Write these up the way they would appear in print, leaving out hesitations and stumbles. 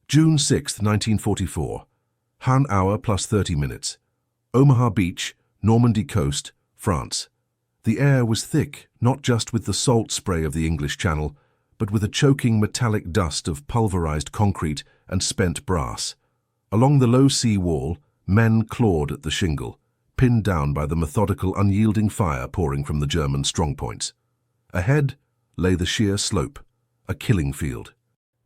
June 6, 1944. Han hour plus 30 minutes. Omaha Beach, Normandy coast, France. The air was thick, not just with the salt spray of the English Channel, but with a choking metallic dust of pulverized concrete and spent brass. Along the low sea wall, men clawed at the shingle, pinned down by the methodical, unyielding fire pouring from the German strongpoints. Ahead lay the sheer slope, a killing field.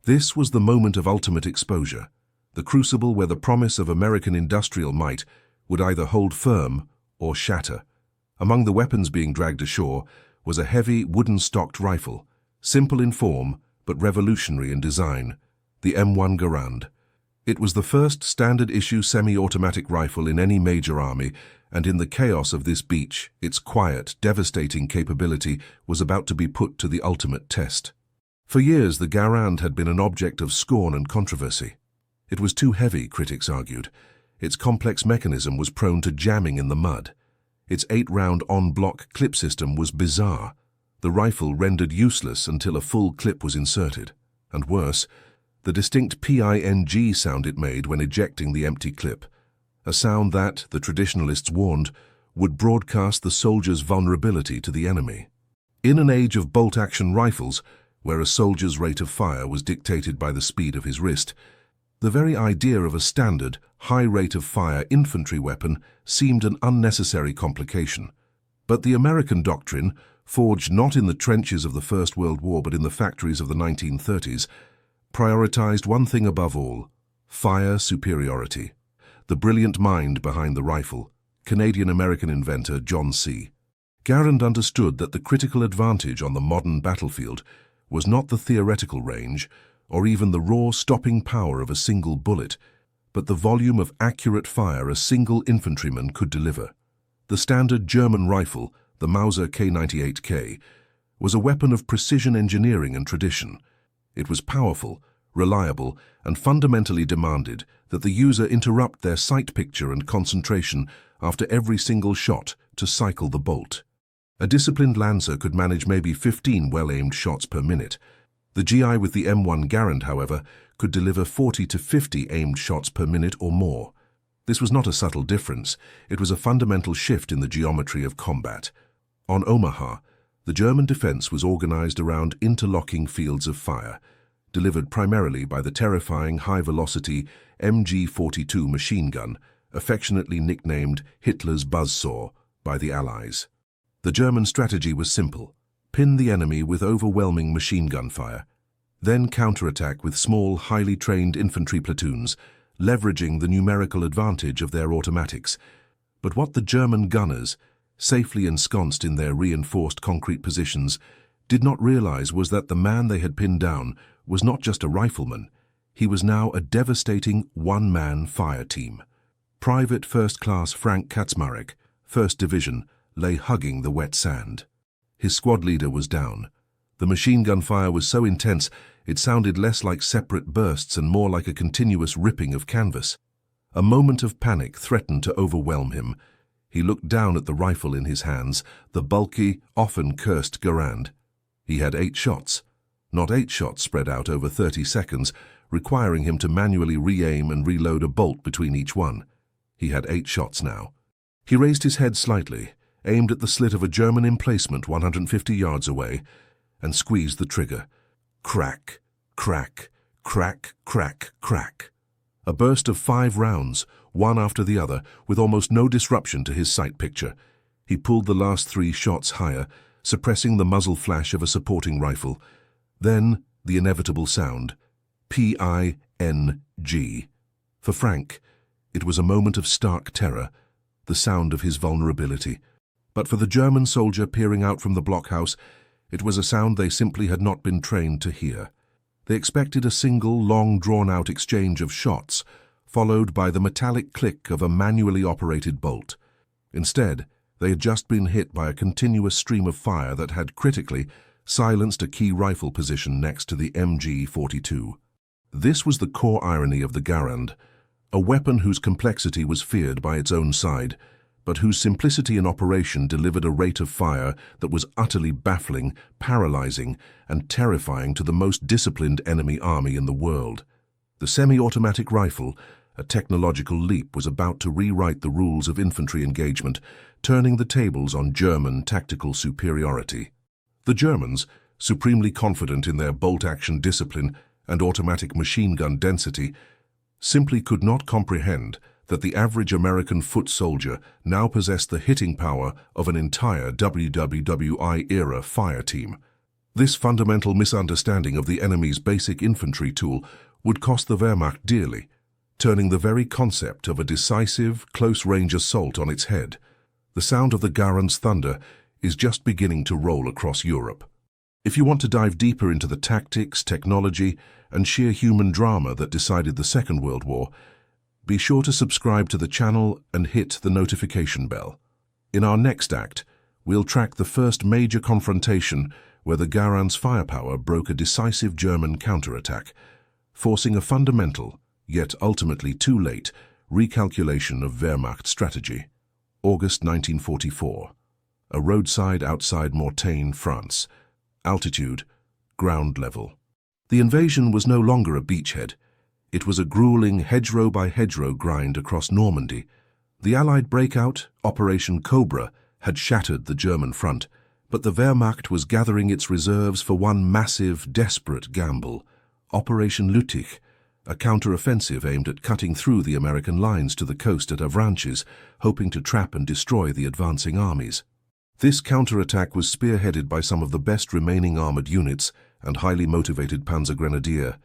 This was the moment of ultimate exposure, the crucible where the promise of American industrial might would either hold firm or shatter. Among the weapons being dragged ashore was a heavy, wooden-stocked rifle, simple in form but revolutionary in design, the M1 Garand. It was the first standard-issue semi-automatic rifle in any major army, and in the chaos of this beach, its quiet, devastating capability was about to be put to the ultimate test. For years, the Garand had been an object of scorn and controversy. It was too heavy, critics argued. Its complex mechanism was prone to jamming in the mud. Its 8-round en-bloc clip system was bizarre, the rifle rendered useless until a full clip was inserted. And worse, the distinct ping sound it made when ejecting the empty clip, a sound that, the traditionalists warned, would broadcast the soldier's vulnerability to the enemy. In an age of bolt-action rifles, where a soldier's rate of fire was dictated by the speed of his wrist, the very idea of a standard, high-rate-of-fire infantry weapon seemed an unnecessary complication. But the American doctrine, forged not in the trenches of the First World War but in the factories of the 1930s, prioritized one thing above all: fire superiority. The brilliant mind behind the rifle, Canadian-American inventor John C. Garand understood that the critical advantage on the modern battlefield was not the theoretical range or even the raw stopping power of a single bullet, but the volume of accurate fire a single infantryman could deliver. The standard German rifle, the Mauser K98K, was a weapon of precision engineering and tradition. It was powerful, reliable, and fundamentally demanded that the user interrupt their sight picture and concentration after every single shot to cycle the bolt. A disciplined lancer could manage maybe 15 well-aimed shots per minute. The GI with the M1 Garand, however, could deliver 40 to 50 aimed shots per minute or more. This was not a subtle difference. It was a fundamental shift in the geometry of combat. On Omaha, the German defense was organized around interlocking fields of fire, delivered primarily by the terrifying high-velocity MG-42 machine gun, affectionately nicknamed Hitler's buzzsaw by the Allies. The German strategy was simple: pin the enemy with overwhelming machine gun fire, then counterattack with small, highly trained infantry platoons, leveraging the numerical advantage of their automatics. But what the German gunners, safely ensconced in their reinforced concrete positions, did not realize was that the man they had pinned down was not just a rifleman. He was now a devastating one-man fire team. Private First Class Frank Kaczmarek, 1st Division, lay hugging the wet sand. His squad leader was down. The machine gun fire was so intense it sounded less like separate bursts and more like a continuous ripping of canvas. A moment of panic threatened to overwhelm him. He looked down at the rifle in his hands, the bulky, often cursed Garand. He had 8 shots, not 8 shots spread out over 30 seconds, requiring him to manually re-aim and reload a bolt between each one. He had 8 shots now. He raised his head slightly, aimed at the slit of a German emplacement 150 yards away, and squeezed the trigger. Crack, crack, crack, crack, crack. A burst of 5 rounds, one after the other, with almost no disruption to his sight picture. He pulled the last 3 shots higher, suppressing the muzzle flash of a supporting rifle. Then, the inevitable sound. P-I-N-G. For Frank, it was a moment of stark terror, the sound of his vulnerability. But for the German soldier peering out from the blockhouse, it was a sound they simply had not been trained to hear. They expected a single, long, drawn-out exchange of shots, followed by the metallic click of a manually operated bolt. Instead, they had just been hit by a continuous stream of fire that had, critically, silenced a key rifle position next to the MG-42. This was the core irony of the Garand, a weapon whose complexity was feared by its own side, but whose simplicity in operation delivered a rate of fire that was utterly baffling, paralyzing, and terrifying to the most disciplined enemy army in the world. The semi-automatic rifle, a technological leap, was about to rewrite the rules of infantry engagement, turning the tables on German tactical superiority. The Germans, supremely confident in their bolt-action discipline and automatic machine gun density, simply could not comprehend that the average American foot soldier now possessed the hitting power of an entire WWI-era fire team. This fundamental misunderstanding of the enemy's basic infantry tool would cost the Wehrmacht dearly, turning the very concept of a decisive, close-range assault on its head. The sound of the Garand's thunder is just beginning to roll across Europe. If you want to dive deeper into the tactics, technology, and sheer human drama that decided the Second World War, be sure to subscribe to the channel and hit the notification bell. In our next act, we'll track the first major confrontation where the Garand's firepower broke a decisive German counterattack, forcing a fundamental, yet ultimately too late, recalculation of Wehrmacht strategy. August 1944. A roadside outside Mortagne, France. Altitude, ground level. The invasion was no longer a beachhead. It was a grueling hedgerow-by-hedgerow grind across Normandy. The Allied breakout, Operation Cobra, had shattered the German front, but the Wehrmacht was gathering its reserves for one massive, desperate gamble, Operation Lüttich, a counter-offensive aimed at cutting through the American lines to the coast at Avranches, hoping to trap and destroy the advancing armies. This counterattack was spearheaded by some of the best remaining armored units and highly motivated Panzergrenadier,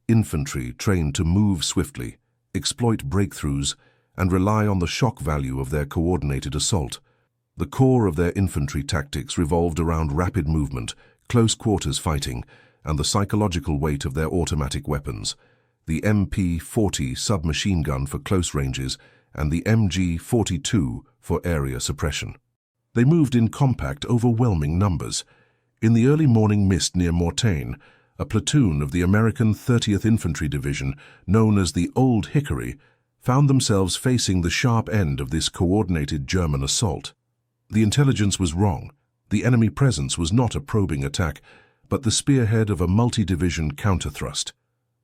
infantry trained to move swiftly, exploit breakthroughs, and rely on the shock value of their coordinated assault. The core of their infantry tactics revolved around rapid movement, close quarters fighting, and the psychological weight of their automatic weapons, the MP-40 submachine gun for close ranges and the MG-42 for area suppression. They moved in compact, overwhelming numbers. In the early morning mist near Mortagne, a platoon of the American 30th Infantry Division, known as the Old Hickory, found themselves facing the sharp end of this coordinated German assault. The intelligence was wrong. The enemy presence was not a probing attack, but the spearhead of a multi-division counterthrust.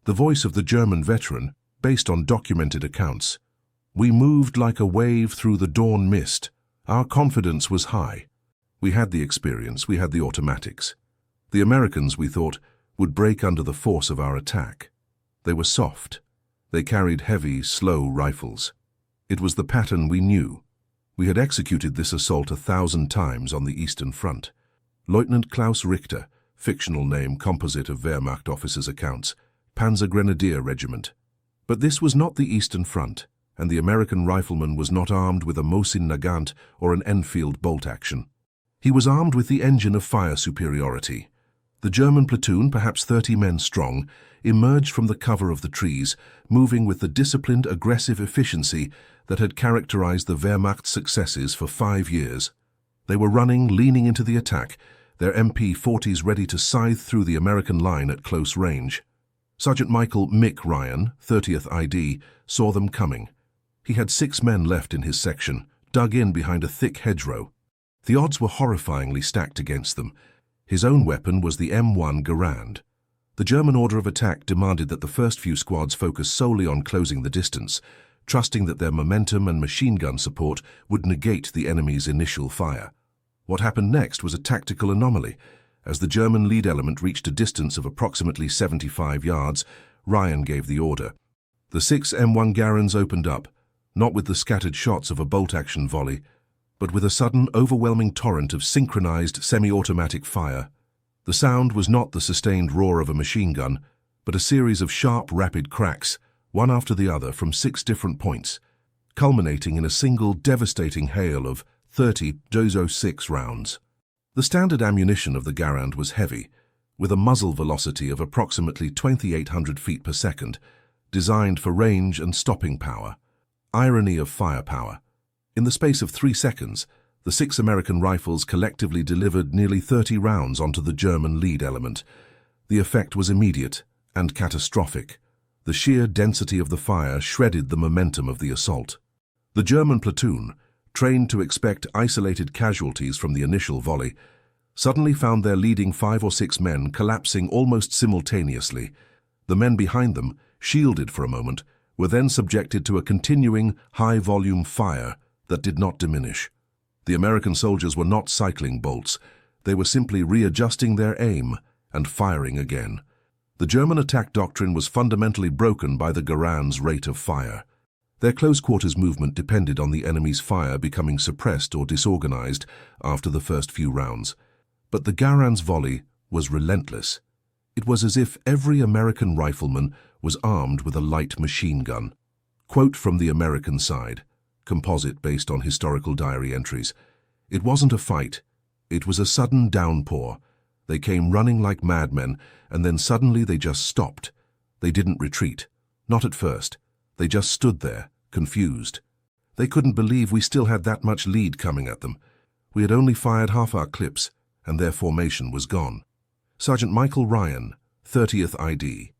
The voice of the German veteran, based on documented accounts. We moved like a wave through the dawn mist. Our confidence was high. We had the experience, we had the automatics. The Americans, we thought, would break under the force of our attack. They were soft. They carried heavy, slow rifles. It was the pattern we knew. We had executed this assault 1,000 times on the Eastern Front. Lieutenant Klaus Richter, fictional name composite of Wehrmacht officers' accounts, Panzergrenadier Regiment. But this was not the Eastern Front, and the American rifleman was not armed with a Mosin Nagant or an Enfield bolt action. He was armed with the engine of fire superiority. The German platoon, perhaps 30 men strong, emerged from the cover of the trees, moving with the disciplined, aggressive efficiency that had characterized the Wehrmacht's successes for 5 years. They were running, leaning into the attack, their MP-40s ready to scythe through the American line at close range. Sergeant Michael Mick Ryan, 30th ID, saw them coming. He had 6 men left in his section, dug in behind a thick hedgerow. The odds were horrifyingly stacked against them. His own weapon was the M1 Garand. The German order of attack demanded that the first few squads focus solely on closing the distance, trusting that their momentum and machine gun support would negate the enemy's initial fire. What happened next was a tactical anomaly. As the German lead element reached a distance of approximately 75 yards, Ryan gave the order. The 6 M1 Garands opened up, not with the scattered shots of a bolt-action volley, but with a sudden, overwhelming torrent of synchronized semi-automatic fire. The sound was not the sustained roar of a machine gun, but a series of sharp, rapid cracks, one after the other from 6 different points, culminating in a single devastating hail of 30 .06 rounds. The standard ammunition of the Garand was heavy, with a muzzle velocity of approximately 2,800 feet per second, designed for range and stopping power. Irony of firepower. In the space of 3 seconds, the 6 American rifles collectively delivered nearly 30 rounds onto the German lead element. The effect was immediate and catastrophic. The sheer density of the fire shredded the momentum of the assault. The German platoon, trained to expect isolated casualties from the initial volley, suddenly found their leading 5 or 6 men collapsing almost simultaneously. The men behind them, shielded for a moment, were then subjected to a continuing, high-volume fire that did not diminish. The American soldiers were not cycling bolts. They were simply readjusting their aim and firing again. The German attack doctrine was fundamentally broken by the Garand's rate of fire. Their close-quarters movement depended on the enemy's fire becoming suppressed or disorganized after the first few rounds. But the Garand's volley was relentless. It was as if every American rifleman was armed with a light machine gun. Quote from the American side, composite based on historical diary entries. "It wasn't a fight. It was a sudden downpour. They came running like madmen, and then suddenly they just stopped. They didn't retreat. Not at first. They just stood there, confused. They couldn't believe we still had that much lead coming at them. We had only fired half our clips, and their formation was gone." Sergeant Michael Ryan, 30th ID.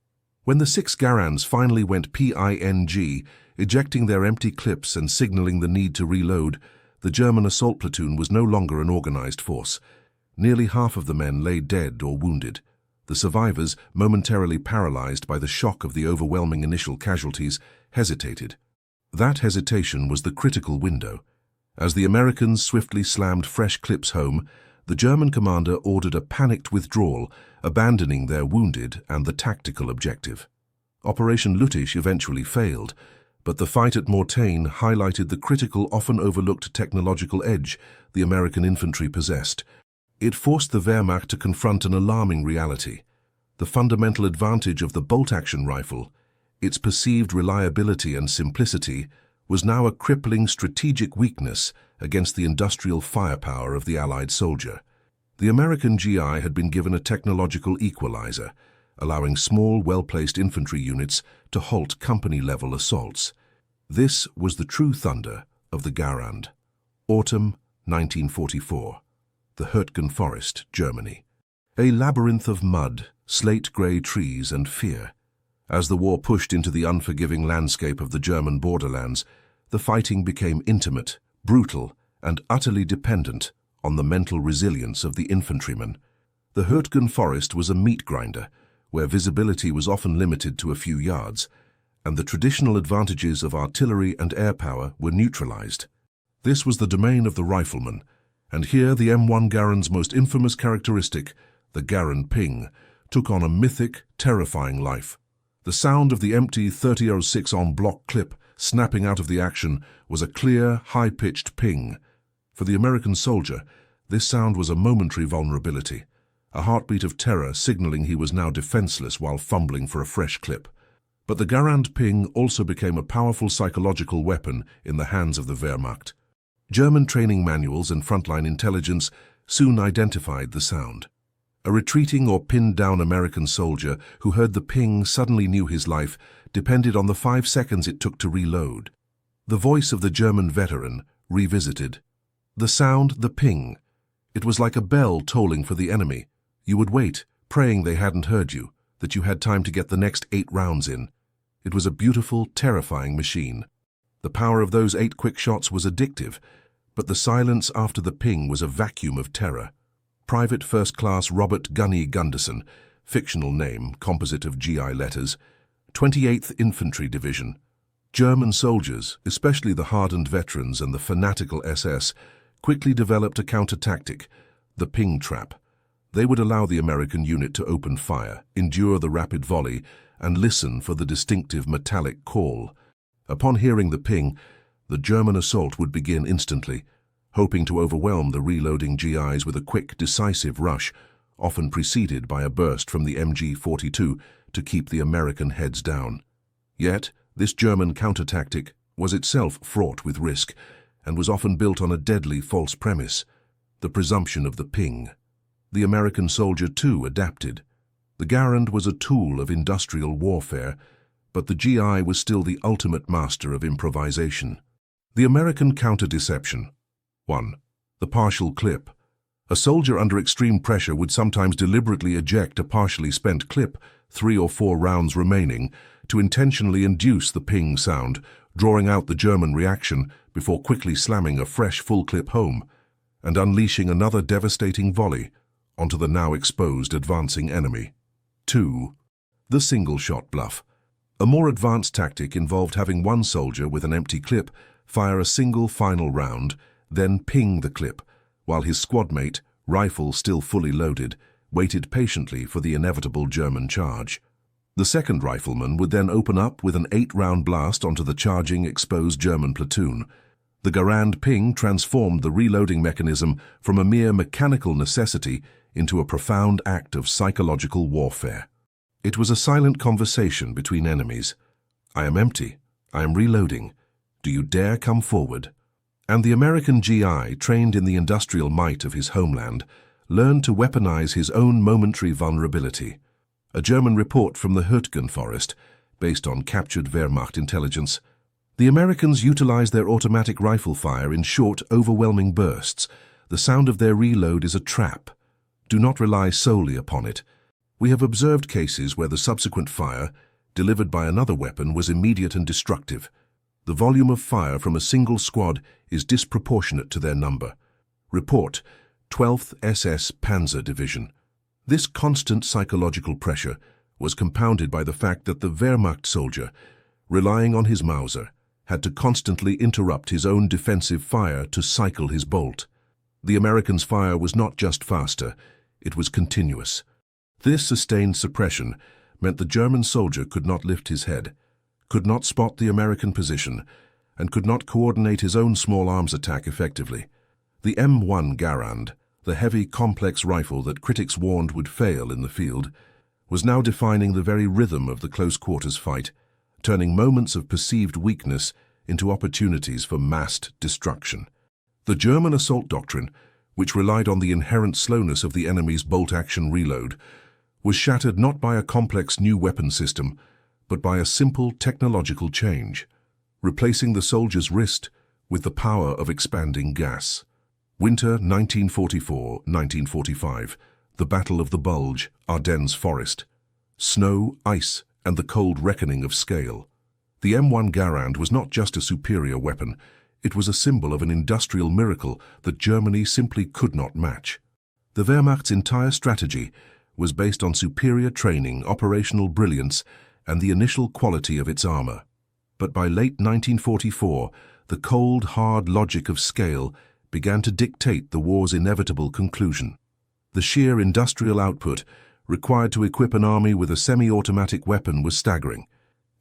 When the 6 Garands finally went PING, ejecting their empty clips and signaling the need to reload, the German assault platoon was no longer an organized force. Nearly half of the men lay dead or wounded. The survivors, momentarily paralyzed by the shock of the overwhelming initial casualties, hesitated. That hesitation was the critical window. As the Americans swiftly slammed fresh clips home, the German commander ordered a panicked withdrawal, abandoning their wounded and the tactical objective. Operation Lüttich eventually failed, but the fight at Mortain highlighted the critical, often overlooked technological edge the American infantry possessed. It forced the Wehrmacht to confront an alarming reality. The fundamental advantage of the bolt-action rifle, its perceived reliability and simplicity, was now a crippling strategic weakness against the industrial firepower of the Allied soldier. The American GI had been given a technological equalizer, allowing small, well-placed infantry units to halt company-level assaults. This was the true thunder of the Garand. Autumn 1944. The Hürtgen Forest, Germany. A labyrinth of mud, slate-grey trees and fear. As the war pushed into the unforgiving landscape of the German borderlands, the fighting became intimate, brutal, and utterly dependent on the mental resilience of the infantrymen. The Hürtgen Forest was a meat grinder, where visibility was often limited to a few yards, and the traditional advantages of artillery and air power were neutralized. This was the domain of the rifleman, and here the M1 Garand's most infamous characteristic, the Garand ping, took on a mythic, terrifying life. The sound of the empty 30-06 en bloc clip snapping out of the action was a clear, high-pitched ping. For the American soldier, this sound was a momentary vulnerability, a heartbeat of terror signaling he was now defenseless while fumbling for a fresh clip. But the Garand ping also became a powerful psychological weapon in the hands of the Wehrmacht. German training manuals and frontline intelligence soon identified the sound. A retreating or pinned-down American soldier who heard the ping suddenly knew his life depended on the 5 seconds it took to reload. The voice of the German veteran revisited. The sound, the ping. It was like a bell tolling for the enemy. You would wait, praying they hadn't heard you, that you had time to get the next 8 rounds in. It was a beautiful, terrifying machine. The power of those 8 quick shots was addictive, but the silence after the ping was a vacuum of terror. Private First Class Robert Gunny Gunderson, fictional name, composite of GI letters, 28th Infantry Division. German soldiers, especially the hardened veterans and the fanatical SS, quickly developed a counter-tactic, the ping trap. They would allow the American unit to open fire, endure the rapid volley, and listen for the distinctive metallic call. Upon hearing the ping, the German assault would begin instantly, hoping to overwhelm the reloading GIs with a quick, decisive rush, often preceded by a burst from the MG-42 to keep the American heads down. Yet, this German counter-tactic was itself fraught with risk and was often built on a deadly false premise, the presumption of the ping. The American soldier, too, adapted. The Garand was a tool of industrial warfare, but the GI was still the ultimate master of improvisation. The American counter-deception. 1. The partial clip. A soldier under extreme pressure would sometimes deliberately eject a partially spent clip, 3 or 4 rounds remaining, to intentionally induce the ping sound, drawing out the German reaction before quickly slamming a fresh full clip home, and unleashing another devastating volley onto the now exposed advancing enemy. 2. The single-shot bluff. A more advanced tactic involved having one soldier with an empty clip fire a single final round, then ping the clip, while his squad mate, rifle still fully loaded, waited patiently for the inevitable German charge. The second rifleman would then open up with an 8-round blast onto the charging, exposed German platoon. The Garand ping transformed the reloading mechanism from a mere mechanical necessity into a profound act of psychological warfare. It was a silent conversation between enemies. "I am empty. I am reloading. Do you dare come forward?" And the American GI, trained in the industrial might of his homeland, learned to weaponize his own momentary vulnerability. A German report from the Hürtgen forest, based on captured Wehrmacht intelligence. The Americans utilized their automatic rifle fire in short, overwhelming bursts. The sound of their reload is a trap. Do not rely solely upon it. We have observed cases where the subsequent fire, delivered by another weapon, was immediate and destructive. The volume of fire from a single squad is disproportionate to their number. Report, 12th SS Panzer Division. This constant psychological pressure was compounded by the fact that the Wehrmacht soldier, relying on his Mauser, had to constantly interrupt his own defensive fire to cycle his bolt. The Americans' fire was not just faster, it was continuous. This sustained suppression meant the German soldier could not lift his head, could not spot the American position, and could not coordinate his own small arms attack effectively. The M1 Garand, the heavy, complex rifle that critics warned would fail in the field, was now defining the very rhythm of the close-quarters fight, turning moments of perceived weakness into opportunities for massed destruction. The German assault doctrine, which relied on the inherent slowness of the enemy's bolt-action reload, was shattered not by a complex new weapon system, but by a simple technological change, replacing the soldier's wrist with the power of expanding gas. Winter 1944-1945, the Battle of the Bulge, Ardennes Forest. Snow, ice, and the cold reckoning of scale. The M1 Garand was not just a superior weapon, it was a symbol of an industrial miracle that Germany simply could not match. The Wehrmacht's entire strategy was based on superior training, operational brilliance, and the initial quality of its armor. But by late 1944, the cold, hard logic of scale began to dictate the war's inevitable conclusion. The sheer industrial output required to equip an army with a semi-automatic weapon was staggering.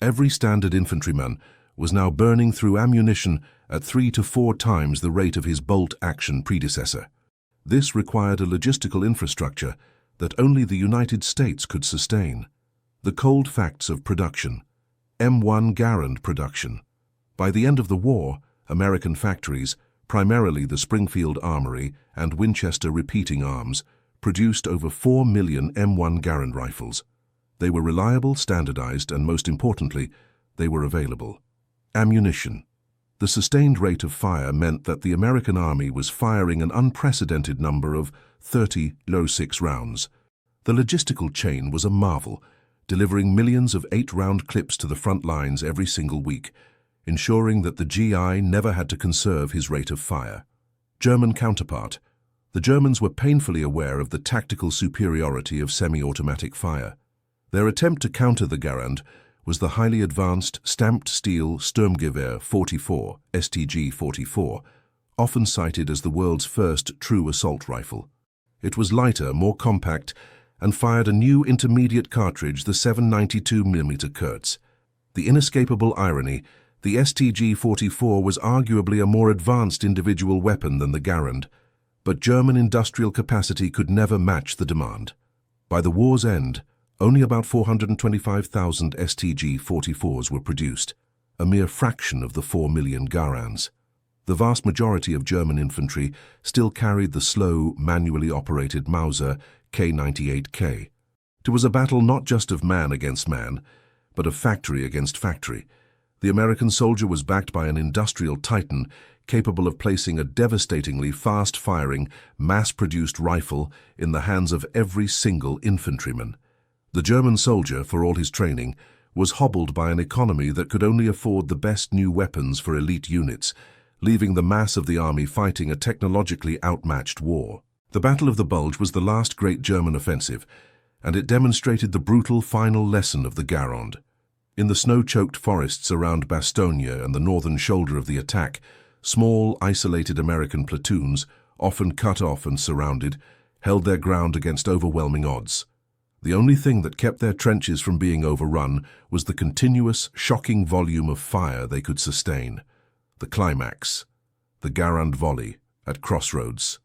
Every standard infantryman was now burning through ammunition at 3 to 4 times the rate of his bolt-action predecessor. This required a logistical infrastructure that only the United States could sustain. The cold facts of production. M1 Garand production. By the end of the war, American factories, primarily the Springfield Armory and Winchester Repeating Arms, produced over 4 million M1 Garand rifles. They were reliable, standardized, and most importantly, they were available. Ammunition. The sustained rate of fire meant that the American Army was firing an unprecedented number of 30 .06 rounds. The logistical chain was a marvel, delivering millions of 8-round clips to the front lines every single week, ensuring that the GI never had to conserve his rate of fire. German counterpart. The Germans were painfully aware of the tactical superiority of semi-automatic fire. Their attempt to counter the Garand was the highly advanced stamped steel Sturmgewehr 44, STG-44, often cited as the world's first true assault rifle. It was lighter, more compact, and fired a new intermediate cartridge, the 792mm Kurz. The inescapable irony, the STG-44 was arguably a more advanced individual weapon than the Garand, but German industrial capacity could never match the demand. By the war's end, only about 425,000 STG-44s were produced, a mere fraction of the 4 million Garands. The vast majority of German infantry still carried the slow, manually operated Mauser K98K. It was a battle not just of man against man, but of factory against factory. The American soldier was backed by an industrial titan capable of placing a devastatingly fast-firing, mass-produced rifle in the hands of every single infantryman. The German soldier, for all his training, was hobbled by an economy that could only afford the best new weapons for elite units, leaving the mass of the army fighting a technologically outmatched war. The Battle of the Bulge was the last great German offensive, and it demonstrated the brutal final lesson of the Garand. In the snow-choked forests around Bastogne and the northern shoulder of the attack, small, isolated American platoons, often cut off and surrounded, held their ground against overwhelming odds. The only thing that kept their trenches from being overrun was the continuous, shocking volume of fire they could sustain. The climax, the Garand Volley at Crossroads.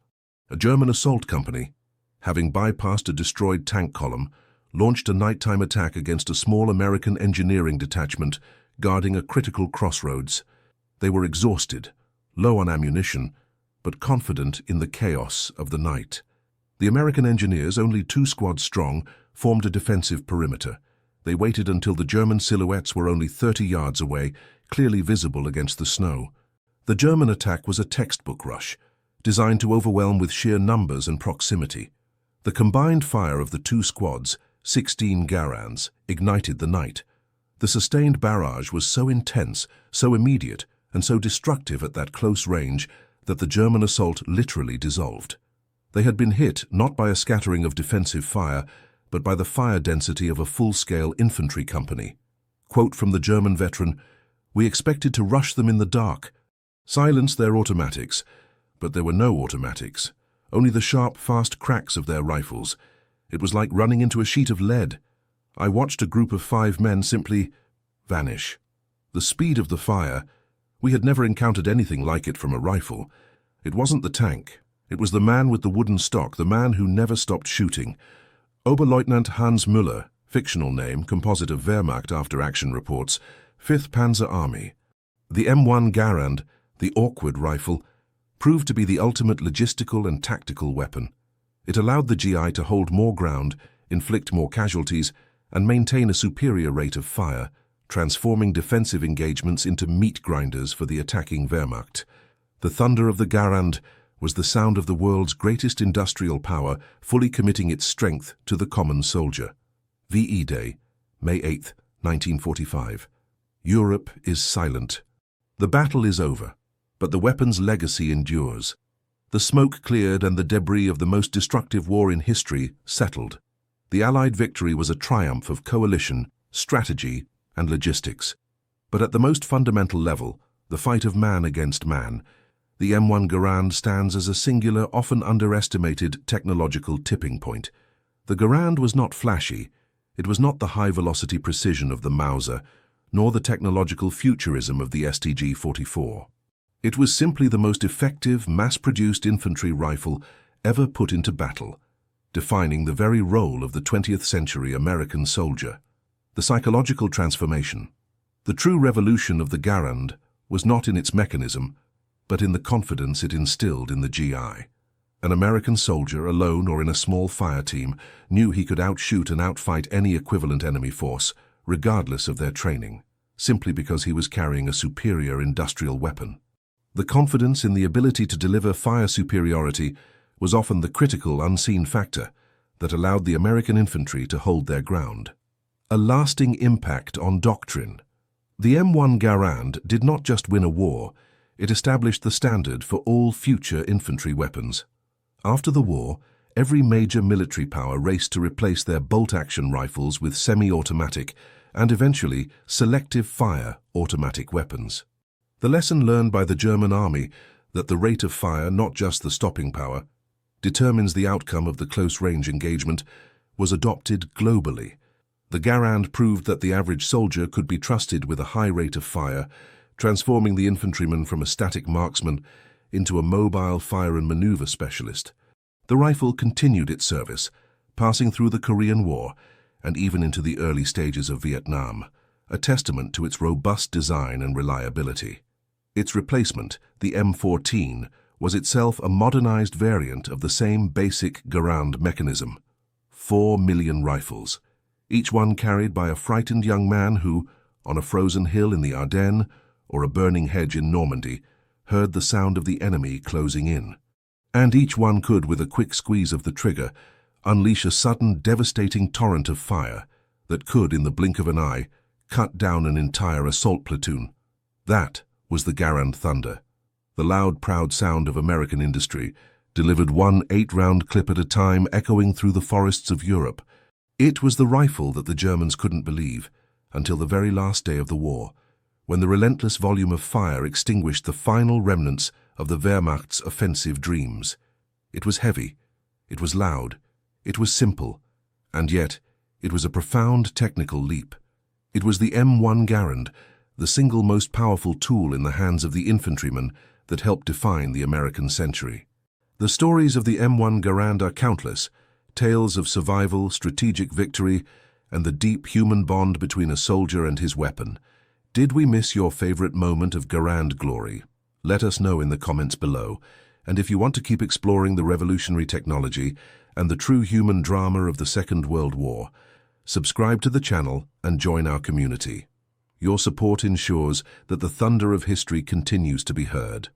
A German assault company, having bypassed a destroyed tank column, launched a nighttime attack against a small American engineering detachment guarding a critical crossroads. They were exhausted, low on ammunition, but confident in the chaos of the night. The American engineers, only 2 squads strong, formed a defensive perimeter. They waited until the German silhouettes were only 30 yards away, clearly visible against the snow. The German attack was a textbook rush, designed to overwhelm with sheer numbers and proximity. The combined fire of the 2 squads, 16 Garands, ignited the night. The sustained barrage was so intense, so immediate, and so destructive at that close range that the German assault literally dissolved. They had been hit not by a scattering of defensive fire, but by the fire density of a full-scale infantry company. Quote from the German veteran, "We expected to rush them in the dark, silence their automatics, but there were no automatics, only the sharp, fast cracks of their rifles. It was like running into a sheet of lead. I watched a group of 5 men simply vanish. The speed of the fire, we had never encountered anything like it from a rifle. It wasn't the tank. It was the man with the wooden stock, the man who never stopped shooting." Oberleutnant Hans Müller, fictional name, composite of Wehrmacht after-action reports, 5th Panzer Army. The M1 Garand, the awkward rifle, proved to be the ultimate logistical and tactical weapon. It allowed the GI to hold more ground, inflict more casualties, and maintain a superior rate of fire, transforming defensive engagements into meat grinders for the attacking Wehrmacht. The thunder of the Garand was the sound of the world's greatest industrial power fully committing its strength to the common soldier. VE Day, May 8, 1945. Europe is silent. The battle is over, but the weapon's legacy endures. The smoke cleared and the debris of the most destructive war in history settled. The Allied victory was a triumph of coalition, strategy, and logistics. But at the most fundamental level, the fight of man against man, the M1 Garand stands as a singular, often underestimated technological tipping point. The Garand was not flashy. It was not the high-velocity precision of the Mauser, nor the technological futurism of the STG-44. It was simply the most effective, mass-produced infantry rifle ever put into battle, defining the very role of the 20th century American soldier. The psychological transformation. The true revolution of the Garand was not in its mechanism, but in the confidence it instilled in the GI. An American soldier, alone or in a small fire team, knew he could outshoot and outfight any equivalent enemy force, regardless of their training, simply because he was carrying a superior industrial weapon. The confidence in the ability to deliver fire superiority was often the critical, unseen factor that allowed the American infantry to hold their ground. A lasting impact on doctrine. The M1 Garand did not just win a war, it established the standard for all future infantry weapons. After the war, every major military power raced to replace their bolt-action rifles with semi-automatic and eventually selective fire automatic weapons. The lesson learned by the German army that the rate of fire, not just the stopping power, determines the outcome of the close-range engagement was adopted globally. The Garand proved that the average soldier could be trusted with a high rate of fire, transforming the infantryman from a static marksman into a mobile fire and maneuver specialist. The rifle continued its service, passing through the Korean War and even into the early stages of Vietnam, a testament to its robust design and reliability. Its replacement, the M14, was itself a modernized variant of the same basic Garand mechanism. 4 million rifles, each one carried by a frightened young man who, on a frozen hill in the Ardennes or a burning hedge in Normandy, heard the sound of the enemy closing in. And each one could, with a quick squeeze of the trigger, unleash a sudden, devastating torrent of fire that could, in the blink of an eye, cut down an entire assault platoon. That was the Garand Thunder. The loud, proud sound of American industry, delivered one 8-round clip at a time, echoing through the forests of Europe. It was the rifle that the Germans couldn't believe, until the very last day of the war, when the relentless volume of fire extinguished the final remnants of the Wehrmacht's offensive dreams. It was heavy, it was loud, it was simple, and yet it was a profound technical leap. It was the M1 Garand, the single most powerful tool in the hands of the infantryman that helped define the American century. The stories of the M1 Garand are countless, tales of survival, strategic victory, and the deep human bond between a soldier and his weapon. Did we miss your favorite moment of Garand glory? Let us know in the comments below. And if you want to keep exploring the revolutionary technology and the true human drama of the Second World War, subscribe to the channel and join our community. Your support ensures that the thunder of history continues to be heard.